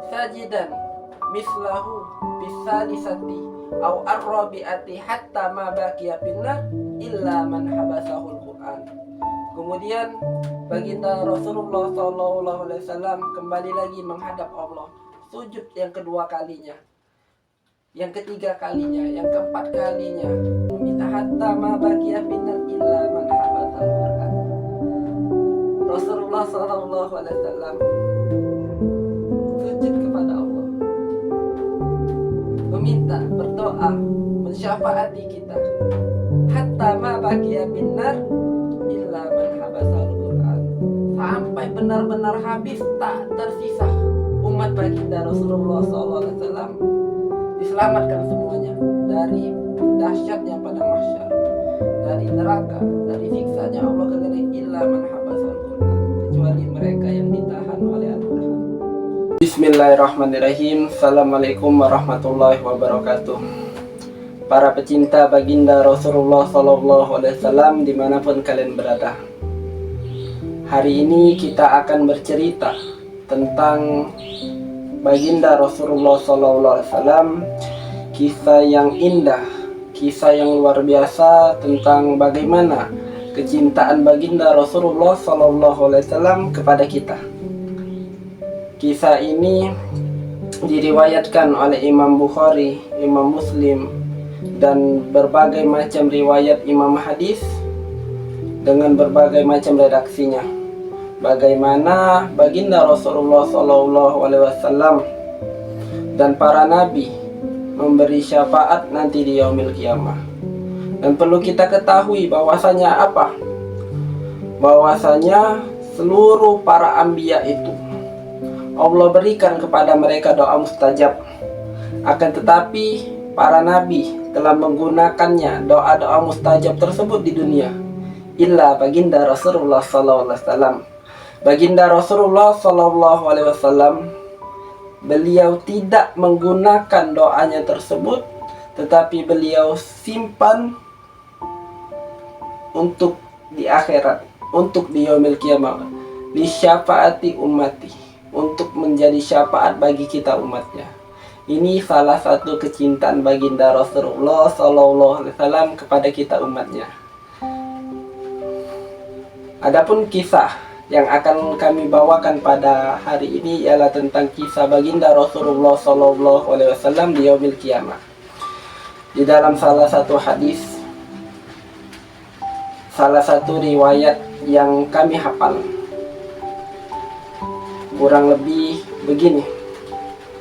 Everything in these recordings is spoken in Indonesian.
sajidan mislahu bisalisati au arrabiati hatta ma baqiya finnar illa man habasahul Quran. Kemudian baginda Rasulullah SAW kembali lagi menghadap Allah, sujud yang kedua kalinya, yang ketiga kalinya, yang keempat kalinya, meminta hatta ma baqiya finnar illa man habasahul Quran. Rasulullah SAW sujud kepada Allah, meminta, berdoa, mensyafaati kita. Hatta ma baqiya binnar illa man habasal Quran. Sampai benar-benar habis, tak tersisa umat baginda Rasulullah SAW diselamatkan semuanya dari dahsyatnya pada mahsyar, dari neraka, dari siksanya Allah kepada illa man habasal Quran, kecuali mereka yang ditahan oleh Al-Quran. Bismillahirrahmanirrahim. Assalamualaikum warahmatullahi wabarakatuh. Para pecinta baginda Rasulullah SAW dimanapun kalian berada, hari ini kita akan bercerita tentang baginda Rasulullah SAW, kisah yang indah, kisah yang luar biasa tentang bagaimana kecintaan baginda Rasulullah SAW kepada kita. Kisah ini diriwayatkan oleh Imam Bukhari, Imam Muslim, dan berbagai macam riwayat imam hadis dengan berbagai macam redaksinya. Bagaimana baginda Rasulullah SAW dan para nabi memberi syafaat nanti di yaumil qiyamah. Dan perlu kita ketahui bahwasanya apa? Bahwasanya seluruh para anbiya itu Allah berikan kepada mereka doa mustajab. Akan tetapi para nabi telah menggunakannya doa-doa mustajab tersebut di dunia, illa baginda Rasulullah SAW. Baginda Rasulullah SAW, beliau tidak menggunakan doanya tersebut, tetapi beliau simpan untuk di akhirat, untuk di yaumil qiyamah, li syafaati ummati, untuk menjadi syafaat bagi kita umatnya. Ini salah satu kecintaan baginda Rasulullah SAW kepada kita umatnya. Adapun kisah yang akan kami bawakan pada hari ini ialah tentang kisah baginda Rasulullah SAW di yaumil qiyamah. Di dalam salah satu hadis, salah satu riwayat yang kami hafal, kurang lebih begini.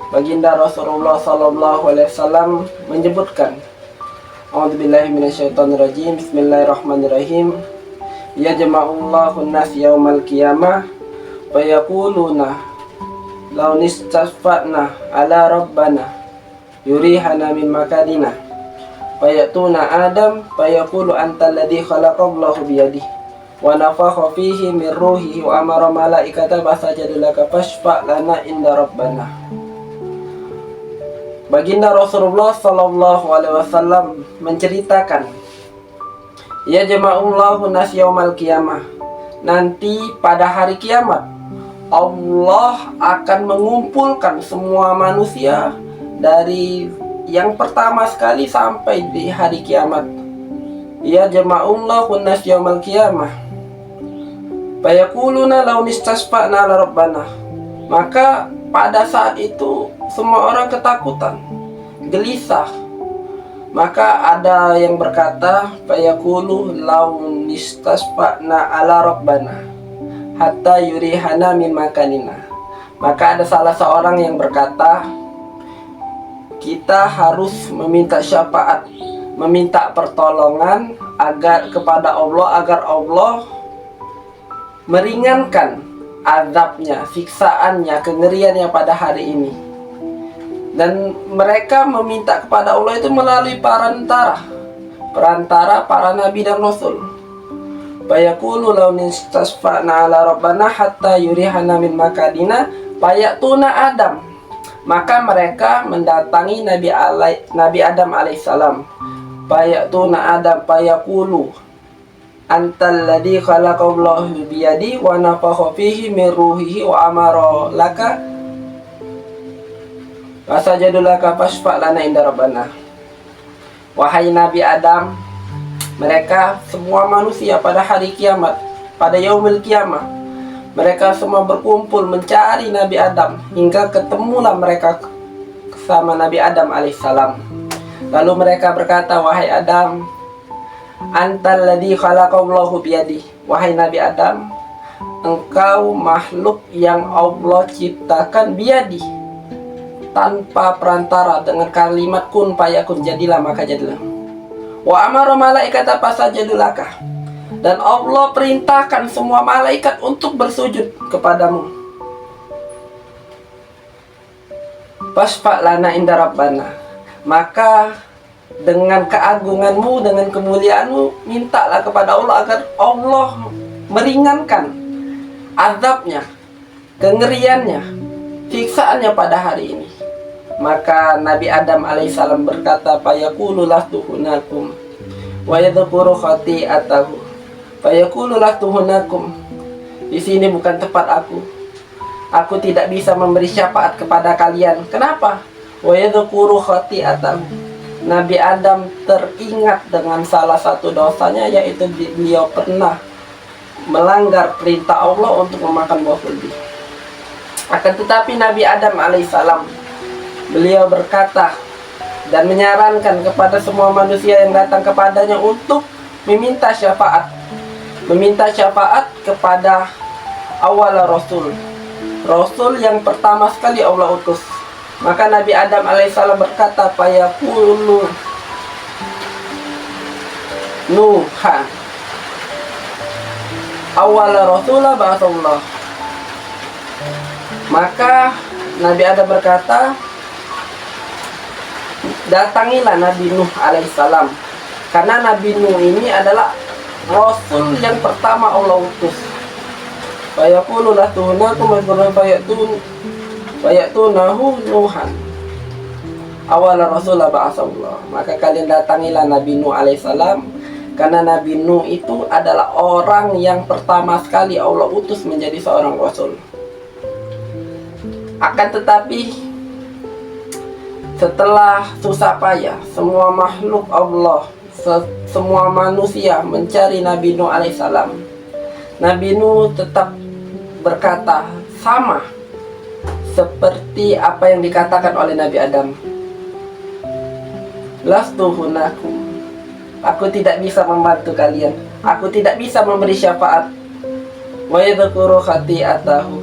Baginda Rasulullah SAW menyebutkan, A'udzubillahi minasyaitonirrajim, Bismillahirrahmanirrahim. Yajma'ullahu an-nas yaumal qiyamah wa yaquluna law nistasfa'na ala rabbana yurihana min makanina wa ya'tuna adam fa yaqulu anta alladhi khalaqallahu biyadihi wa nafakha fihi min ruhihi wa amara malaikata fasajadu laka fashfa' lana inda rabbana. Baginda Rasulullah SAW menceritakan, ya jama'ullahu nas yaumal qiyamah, nanti pada hari kiamat Allah akan mengumpulkan semua manusia dari yang pertama sekali sampai di hari kiamat. Ya jama'ullahu nas yaumal qiyamah fayaquluna law nistasfa'na ala rabbana. Maka pada saat itu semua orang ketakutan, gelisah. Maka ada yang berkata, fayaqulu law nistasfa'na ala rabbana hatta yurihana min makanina. Maka ada salah seorang yang berkata, kita harus meminta syafaat, meminta pertolongan agar kepada Allah, agar Allah meringankan azabnya, siksaannya, kengeriannya pada hari ini. Dan mereka meminta kepada Allah itu melalui perantara para nabi dan rasul. Fayaqulu law nistasfa'na ala rabbana hatta yurihana min makadina fayatuna Adam. Maka mereka mendatangi Nabi Adam alaihissalam. Fayatuna Adam fayaqulu antal ladzi khalaqallahu biyadi wa nafakha fihi min ruhihi wa amara laka Fasajadulaka fashfa' lana inda rabbana. Wahai Nabi Adam, mereka semua manusia pada hari kiamat, pada yaumil kiamah, mereka semua berkumpul mencari Nabi Adam hingga ketemulah mereka sama Nabi Adam alaihissalam. Lalu mereka berkata, wahai Adam, antal ladzi khalaqallahu biyadi. Wahai Nabi Adam, engkau makhluk yang Allah ciptakan biyadi, tanpa perantara, dengan kalimat kun fayakun, jadilah maka jadilah. Wa amara malaikata fasajadulaka, dan Allah perintahkan semua malaikat untuk bersujud kepadamu. Fasfa' lana inda rabbana, maka dengan keagunganmu, dengan kemuliaanmu, mintalah kepada Allah agar Allah meringankan azabnya, kengeriannya, siksaannya pada hari ini. Maka Nabi Adam alaihissalam berkata, fayaqulu lastu hunakum wa yadhkuru khati'atahu. Fayaqulu lastu hunakum, di sini bukan tempat aku. Aku tidak bisa memberi syafaat kepada kalian. Kenapa? Wa yadhkuru khati'atahu. Nabi Adam teringat dengan salah satu dosanya, yaitu beliau pernah melanggar perintah Allah untuk memakan buah kuldi. Akan tetapi Nabi Adam alaihissalam, beliau berkata dan menyarankan kepada semua manusia yang datang kepadanya untuk meminta syafaat. Meminta syafaat kepada awal Rasul yang pertama sekali Allah utus. Maka Nabi Adam alaihissalam berkata, fayaqulu Nuhan awal rasulah ba'atsallah. Maka Nabi Adam berkata, datangilah Nabi Nuh alaihissalam, karena Nabi Nuh ini adalah Rasul yang pertama Allah utus. Fayaqulu latuhunakum fayatunahu Nuhan awal Rasulullah ba'atsallah. Maka kalian datangilah Nabi Nuh alaihissalam, karena Nabi Nuh itu adalah orang yang pertama sekali Allah utus menjadi seorang Rasul. Akan tetapi setelah susah payah semua makhluk Allah, semua manusia mencari Nabi Nuh alaihissalam, Nabi Nuh tetap berkata sama seperti apa yang dikatakan oleh Nabi Adam. Lastu hunakum, aku tidak bisa membantu kalian, aku tidak bisa memberi syafaat. Wa yadhkuru khati'atahu,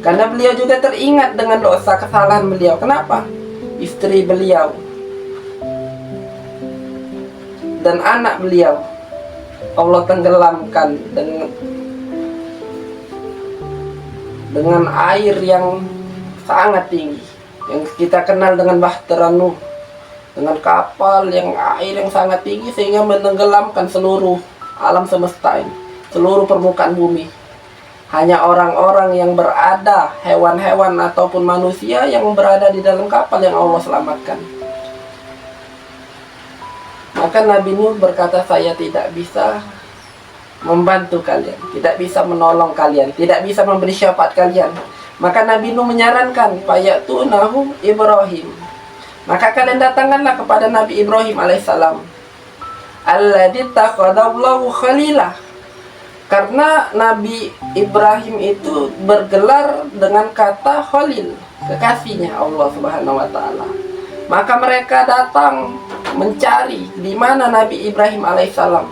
karena beliau juga teringat dengan dosa kesalahan beliau. Kenapa? Istri beliau dan anak beliau Allah tenggelamkan dengan air yang sangat tinggi, yang kita kenal dengan Bahtera Nuh, dengan kapal yang air yang sangat tinggi sehingga menenggelamkan seluruh alam semesta ini, seluruh permukaan bumi. Hanya orang-orang yang berada, hewan-hewan ataupun manusia yang berada di dalam kapal yang Allah selamatkan. Maka Nabi Nuh berkata, saya tidak bisa membantu kalian, tidak bisa menolong kalian, tidak bisa memberi syafaat kalian. Maka Nabi Nuh menyarankan, fayatunahu Ibrahim, maka kalian datangkanlah kepada Nabi Ibrahim alaihissalam, alladzi takhadallahu khalilah, karena Nabi Ibrahim itu bergelar dengan kata Khalil, kekasihnya Allah Subhanahu wa taala. Maka mereka datang mencari di mana Nabi Ibrahim alaihissalam.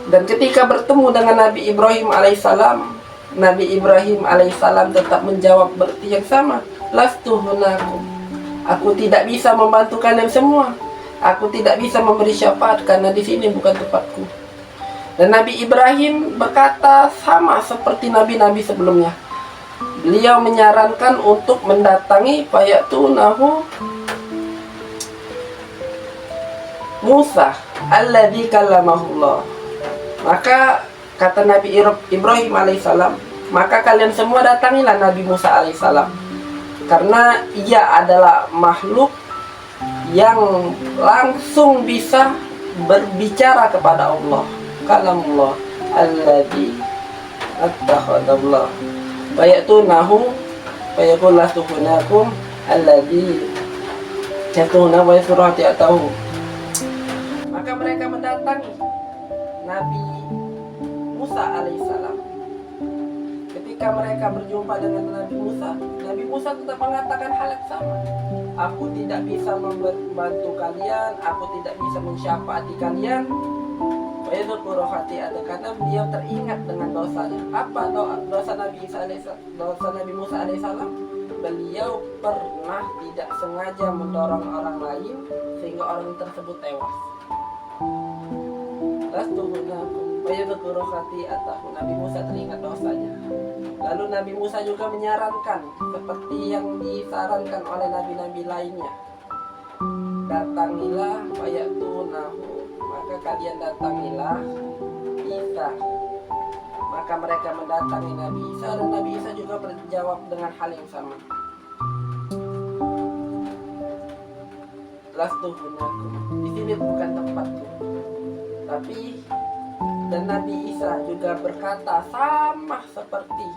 Dan ketika bertemu dengan Nabi Ibrahim alaihissalam, Nabi Ibrahim alaihissalam tetap menjawab berarti yang sama, lastu hunakum, aku tidak bisa membantu kalian semua, aku tidak bisa memberi syafaat karena di sini bukan tempatku. Dan Nabi Ibrahim berkata sama seperti nabi-nabi sebelumnya. Beliau menyarankan untuk mendatangi fayatunahu Musa alladzi kallamahullah. Maka kata Nabi Ibrahim alaihissalam, maka kalian semua datangilah Nabi Musa alaihissalam, karena ia adalah makhluk yang langsung bisa berbicara kepada Allah. Kalamullah alladzi attakhadallah fayatunahu fayaqul lastu hunakum alladzi yatuna wa surati atahu. Maka mereka mendatangi Nabi Musa alaihissalam. Ketika mereka berjumpa dengan Nabi Musa tetap mengatakan hal yang sama. Aku tidak bisa membantu kalian, aku tidak bisa mensyafaati kalian. Karena beliau teringat dengan dosanya. Apa dosa Nabi Musa alaihissalam? Beliau pernah tidak sengaja mendorong orang lain sehingga orang tersebut tewas. Nabi Musa teringat dosanya. Lalu Nabi Musa juga menyarankan seperti yang disarankan oleh nabi-nabi lainnya. Datangilah fayatunahu, maka kalian datangilah Isa. Maka mereka mendatangi Nabi Isa dan Nabi Isa juga berjawab dengan hal yang sama. Lastuhunakum, di sini bukan tempatku. Tapi dan Nabi Isa juga berkata sama seperti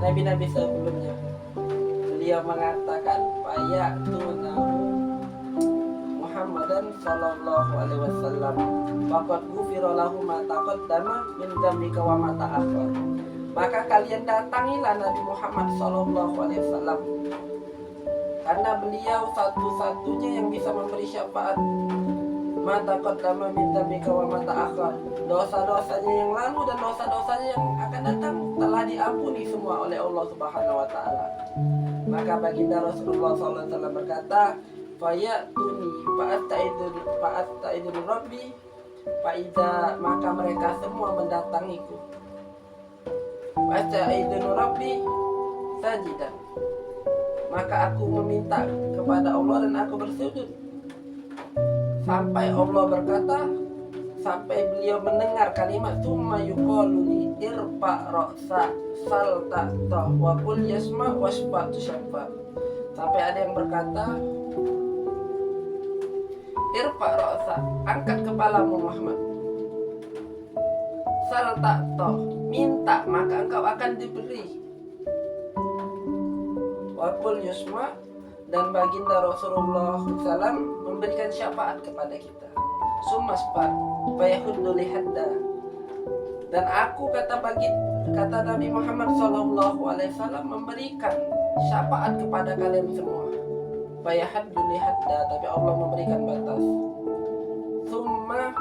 nabi-nabi sebelumnya. Beliau mengatakan fayatunahu Muhammadan sallallahu alaihi wasallam faqad ghufira lahu ma taqaddama min dzambika wa ma ta'akhkhar. Maka kalian datangilah Nabi Muhammad sallallahu alaihi wasallam karena beliau satu-satunya yang bisa memberi syafaat. Ma taqaddama min dzambika wa ma ta'akhkhar. Dosa-dosanya yang lalu dan dosa-dosanya yang akan datang telah diampuni semua oleh Allah Subhanahu wa taala. Maka baginda Rasulullah sallallahu alaihi wasallam berkata, fayatuni fa'asta'idun rabbi fa'idha, maka mereka semua mendatangiku. Fa'asta'idun rabbi sajidan, maka aku meminta kepada Allah dan aku bersujud. Sampai Allah berkata, sampai beliau mendengar kalimat summa yuqaluni irfa ra'sa salta wa qul yasma wasfa tusyaffa. Sampai ada yang berkata, irfa ra'sa, angkat kepalamu Muhammad. Salta toh, minta maka engkau akan diberi. Wa qul yasma, dan baginda Rasulullah SAW memberikan syafaat kepada kita. Sumaspa fayahuddu lihadda, dan aku kata Nabi Muhammad SAW memberikan syafaat kepada kalian semua. Fayahuddu lihadda, tapi Allah memberikan batas. Summa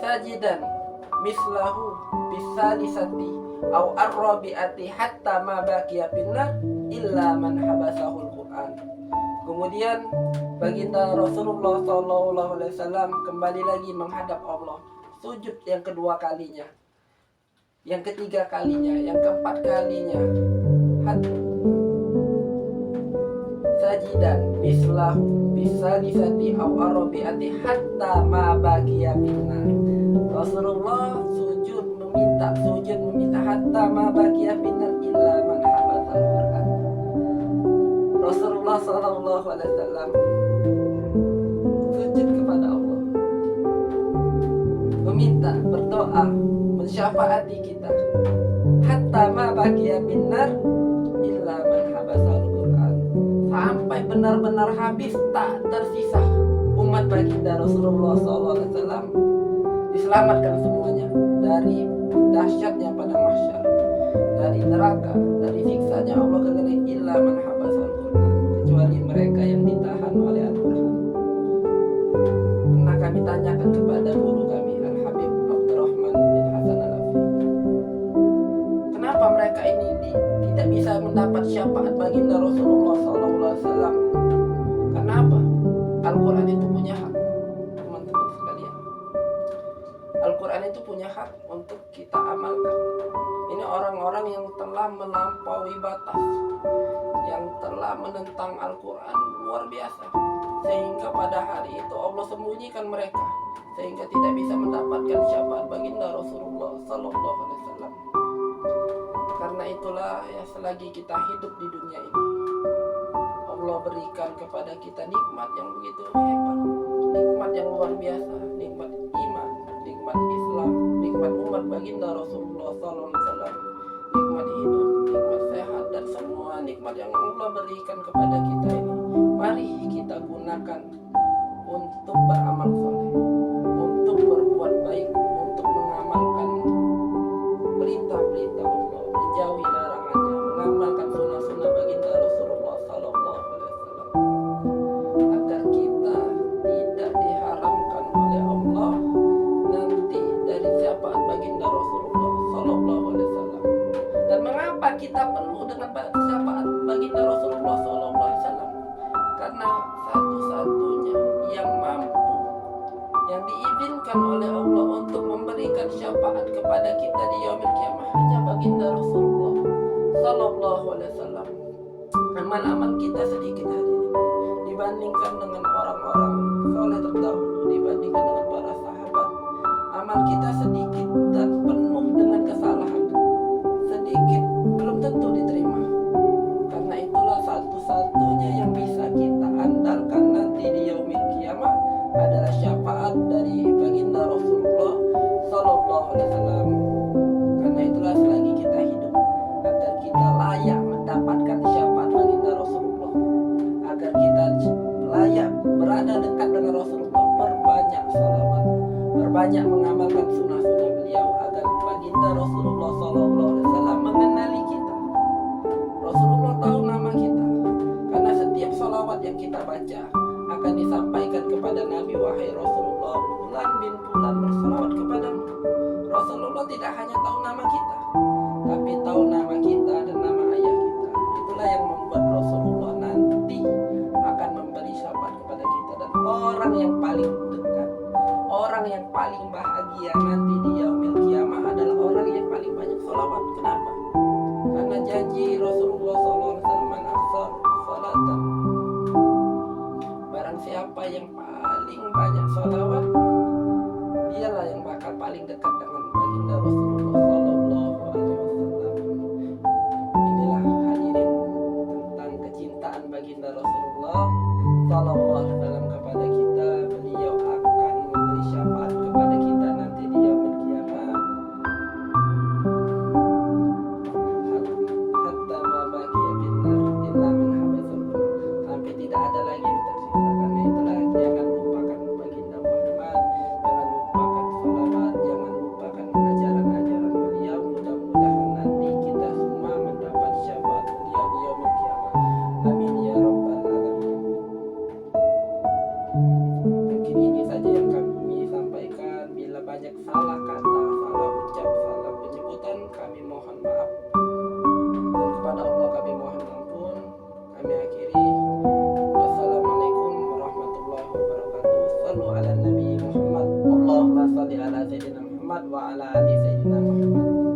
sajidan mislahu bisalisati au arrabiati hatta ma baqiya finnar illa man habasahul Quran. Kemudian baginda Rasulullah SAW kembali lagi menghadap Allah, sujud yang kedua kalinya, yang ketiga kalinya, yang keempat kalinya. Sajidan mislahu bisalisati au arrabiati hatta ma baqiya finnar. Rasulullah sujud meminta hatta ma baqiya finnar illa man habasahul Quran. Rasulullah SAW sujud kepada Allah, meminta, berdoa, mensyafaati kita. Hatta ma baqiya minnar illa man habasal Quran, sampai benar-benar habis, tak tersisa umat baginda Rasulullah SAW diselamatkan semuanya dari dahsyatnya padang mahsyar, dari neraka, dari siksanya Allah kekering. Illa man habasal Quran, kecuali mereka yang ditahan oleh Al-Quran. Pernah kami tanyakan kepada guru kami Al-Habib Abdurrahman bin Hasan Al-Afi, kenapa mereka ini tidak bisa mendapat syafaat baginda Rasulullah SAW? Kenapa? Al-Quran itu punya hak, teman-teman sekalian. Al-Quran itu punya hak untuk kita amalkan. Ini orang-orang yang telah melampaui batas, yang telah menentang Al-Quran luar biasa, sehingga pada hari itu Allah sembunyikan mereka, sehingga tidak bisa mendapatkan syafaat baginda Rasulullah Sallallahu Alaihi Wasallam. Karena itulah ya, selagi kita hidup di dunia ini, Allah berikan kepada kita nikmat yang begitu hebat, nikmat yang luar biasa, nikmat iman, nikmat Islam, nikmat umat baginda Rasulullah Sallallahu Alaihi Wasallam, nikmat hidup, nikmat sehat, dan semua nikmat nikmat yang Allah berikan kepada kita ini, mari kita gunakan untuk beramal soleh, untuk berbuat baik, untuk mengamalkan perintah-perintah Allah, menjauhi larangannya, mengamalkan sunnah-sunnah baginda Rasulullah Sallallahu Alaihi Wasallam, agar kita tidak diharamkan oleh Allah nanti dari syafaat baginda Rasulullah Sallallahu Alaihi Wasallam. Dan mengapa kita perlu dengan syafaat baginda Rasulullah Sallallahu Alaihi Wasallam? Karena satu-satunya yang mampu, yang diizinkan oleh Allah untuk memberikan syafaat kepada kita di yaumil kiamah hanya baginda Rasulullah Sallallahu Alaihi Wasallam. Amal-amal kita sedikit hari ini dibandingkan dengan orang-orang soleh terdahulu, dibandingkan dengan para sahabat. Amal kita sedikit dan penuh dengan kesalahan, sedikit belum tentu diterima. Karena itulah satu-satunya yang bisa kita andalkan nanti di yaumil kiamah adalah syafaat dari baginda Rasulullah Sallallahu Alaihi Wasallam. Karena itulah selagi kita hidup, agar kita layak mendapatkan syafaat baginda Rasulullah, agar kita layak berada dekat dengan Rasulullah, berbanyak salawat, berbanyak mengamalkan sunnah-sunnah beliau, agar baginda Rasulullah Sallallahu Alaihi Wasallam mengenali kita. Rasulullah tahu nama kita, karena setiap salawat yang kita baca akan disampaikan kepada Nabi, wahai Rasulullah, bulan bin bulan bersalawat kepadamu. Rasulullah tidak hanya tahu nama kita, tapi tahu nama kita dan nama ayah kita. Itulah yang membuat Rasulullah nanti akan memberi syafaat kepada kita. Dan orang yang paling dekat, orang yang paling bahagia nanti di yaumil kiamah adalah orang yang paling banyak salawat. Kenapa? Karena janji Rasulullah SAW, man aksar salatan, barang siapa yang paling banyak salawat, dialah yang bakal paling dekat dengan baginda Rasulullah Sallallahu Alaihi Wasallam. Inilah hadirin tentang kecintaan baginda Rasulullah Sallallahu Alaihi Wasallam kepada kita. Beliau akan memberi syafaat kepada kita nanti di yaumil kiamah. Hatta ma baqiya binnar illa min habasul, sampai tidak ada lagi yang tersisa. Karena itulah jangan lupakan baginda Muhammad, jangan lupakan salawat, jangan lupakan ajaran-ajaran beliau. Mudah-mudahan nanti kita semua mendapat syafaat beliau di yaumil kiamah. Amin ya rabbal alamin. Mungkin ini saja yang kami sampaikan. Bila banyak salah kata, salah ucap, salah penyebutan, kami mohon maaf. Dan kepada Allah kami mohon ampun. Kami akhiri. Wassalamualaikum warahmatullahi wabarakatuh. Sallu ala Nabi Muhammad. Allahumma salli ala Sayyidina Muhammad wa ala ali Sayyidina Muhammad.